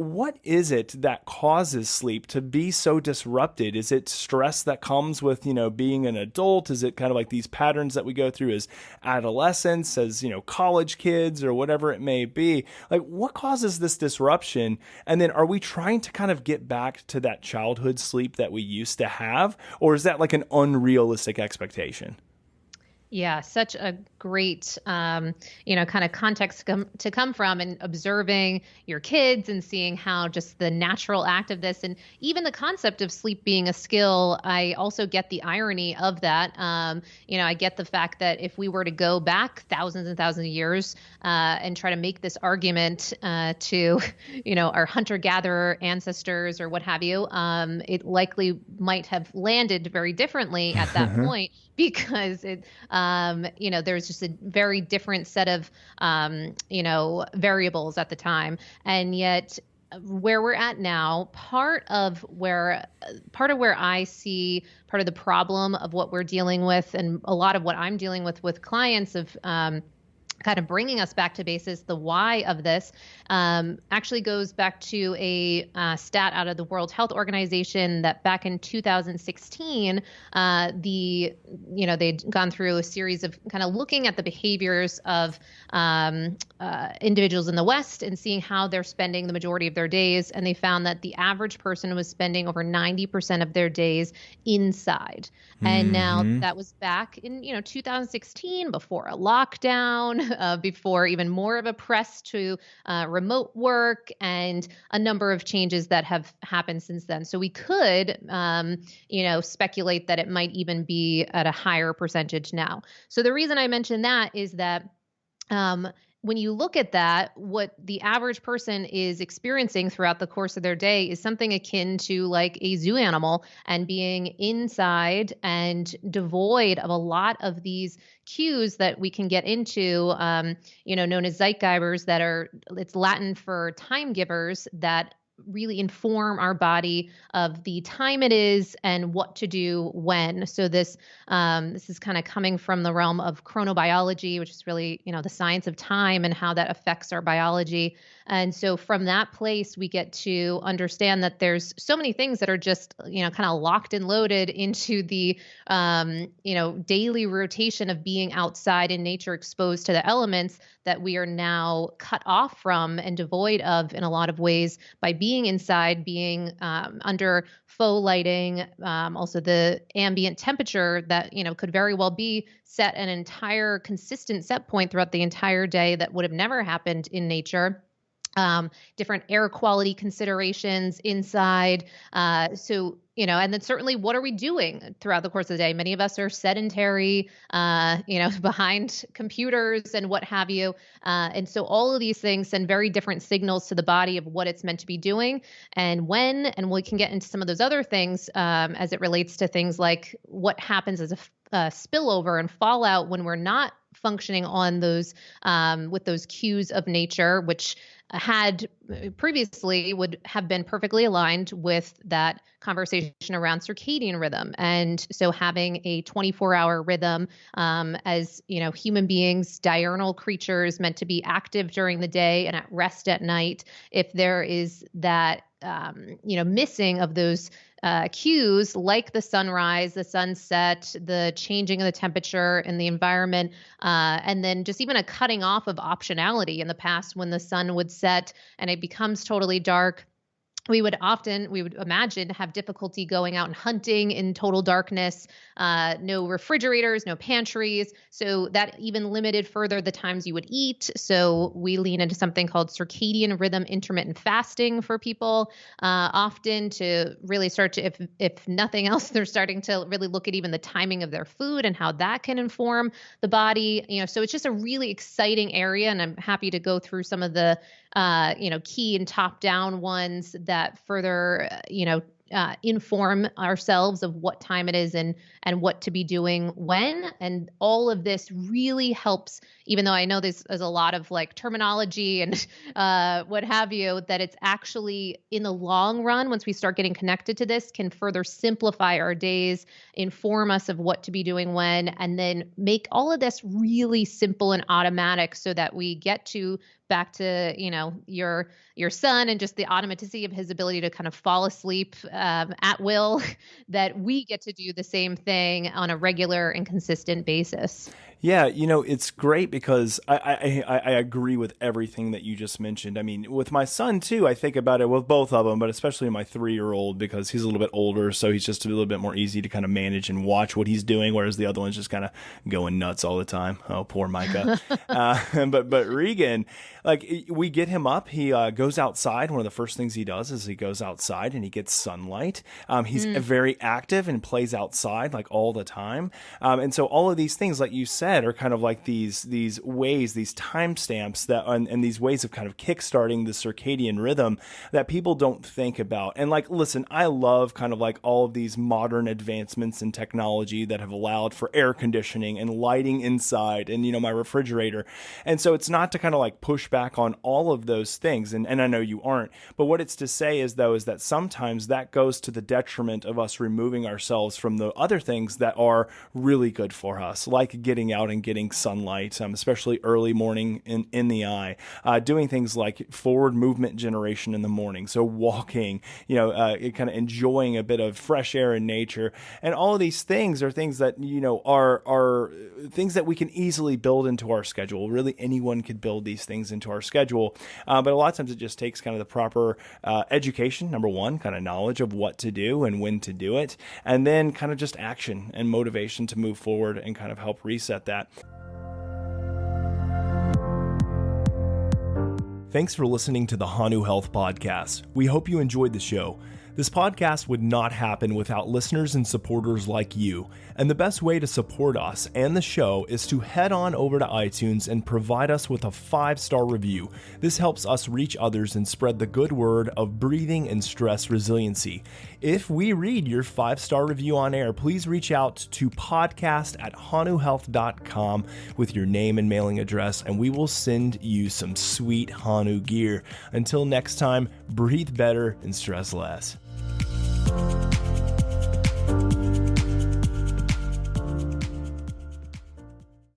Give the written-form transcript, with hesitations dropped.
what is it that causes sleep to be so disrupted? Is it stress that comes with, being an adult? Is it kind of like these patterns that we go through as adolescents, as, college kids or whatever it may be? Like, what causes this disruption? And then are we trying to kind of get back to that childhood sleep that we used to have? Or is that like an unrealistic expectation? Yeah, such a great, kind of context to come from, and observing your kids and seeing how just the natural act of this, and even the concept of sleep being a skill. I also get the irony of that. I get the fact that if we were to go back thousands and thousands of years and try to make this argument to, our hunter-gatherer ancestors or what have you, it likely might have landed very differently at that point, because there's just a very different set of, variables at the time. And yet where we're at now, part of where I see part of the problem of what we're dealing with, and a lot of what I'm dealing with clients of, kind of bringing us back to basis, the why of this actually goes back to a stat out of the World Health Organization that back in 2016, they'd gone through a series of kind of looking at the behaviors of individuals in the West and seeing how they're spending the majority of their days. And they found that the average person was spending over 90% of their days inside. And now that was back in, 2016, before a lockdown, before even more of a press to remote work, and a number of changes that have happened since then. So we could, speculate that it might even be at a higher percentage now. So the reason I mention that is that when you look at that, what the average person is experiencing throughout the course of their day is something akin to like a zoo animal, and being inside and devoid of a lot of these cues that we can get into, known as zeitgebers, it's Latin for time givers, that really inform our body of the time it is and what to do when. So this is kind of coming from the realm of chronobiology, which is really, the science of time and how that affects our biology. And so from that place, we get to understand that there's so many things that are just, kind of locked and loaded into the, daily rotation of being outside in nature, exposed to the elements, that we are now cut off from and devoid of in a lot of ways by being inside, being under faux lighting, also the ambient temperature that, could very well be set an entire consistent set point throughout the entire day that would have never happened in nature. Different air quality considerations inside. And then certainly what are we doing throughout the course of the day? Many of us are sedentary, behind computers and what have you. And so all of these things send very different signals to the body of what it's meant to be doing and when, and we can get into some of those other things as it relates to things like what happens as a spillover and fallout when we're not functioning on those, with those cues of nature, which had previously would have been perfectly aligned with that conversation around circadian rhythm. And so having a 24-hour rhythm, as, human beings, diurnal creatures meant to be active during the day and at rest at night, if there is that, missing of those cues like the sunrise, the sunset, the changing of the temperature in the environment, and then just even a cutting off of optionality. In the past, when the sun would set and it becomes totally dark, we would imagine, have difficulty going out and hunting in total darkness, no refrigerators, no pantries. So that even limited further the times you would eat. So we lean into something called circadian rhythm intermittent fasting for people, often to really start to, if nothing else, they're starting to really look at even the timing of their food and how that can inform the body. So it's just a really exciting area. And I'm happy to go through some of the key and top-down ones that further, inform ourselves of what time it is and what to be doing when. And all of this really helps, even though I know there's a lot of like terminology and what have you, that it's actually in the long run, once we start getting connected to this, can further simplify our days, inform us of what to be doing when, and then make all of this really simple and automatic so that we get to back to, your son and just the automaticity of his ability to kind of fall asleep at will, that we get to do the same thing on a regular and consistent basis. Yeah, it's great because I agree with everything that you just mentioned. I mean, with my son too, I think about it with both of them, but especially my 3-year-old, because he's a little bit older, so he's just a little bit more easy to kind of manage and watch what he's doing, whereas the other one's just kind of going nuts all the time. Oh, poor Micah. But Regan, like, we get him up. He goes outside. One of the first things he does is he goes outside and he gets sunlight. He's very active and plays outside like all the time. And so all of these things, like you said, are kind of like these ways, these timestamps that, and these ways of kind of kickstarting the circadian rhythm that people don't think about. And like, listen, I love kind of like all of these modern advancements in technology that have allowed for air conditioning and lighting inside and, my refrigerator. And so it's not to kind of like push back on all of those things. And I know you aren't, but what it's to say is that sometimes that goes to the detriment of us removing ourselves from the other things that are really good for us, like getting out and getting sunlight, especially early morning in the eye, doing things like forward movement generation in the morning. So walking, kind of enjoying a bit of fresh air in nature. And all of these things are things that, are things that we can easily build into our schedule. Really, anyone could build these things into our schedule. But a lot of times it just takes kind of the proper education, number one, kind of knowledge of what to do and when to do it, and then kind of just action and motivation to move forward and kind of help reset that. Thanks for listening to the Hanu Health Podcast. We hope you enjoyed the show. This podcast would not happen without listeners and supporters like you. And the best way to support us and the show is to head on over to iTunes and provide us with a 5-star review. This helps us reach others and spread the good word of breathing and stress resiliency. If we read your 5-star review on air, please reach out to podcast@hanuhealth.com with your name and mailing address, and we will send you some sweet Hanu gear. Until next time, breathe better and stress less.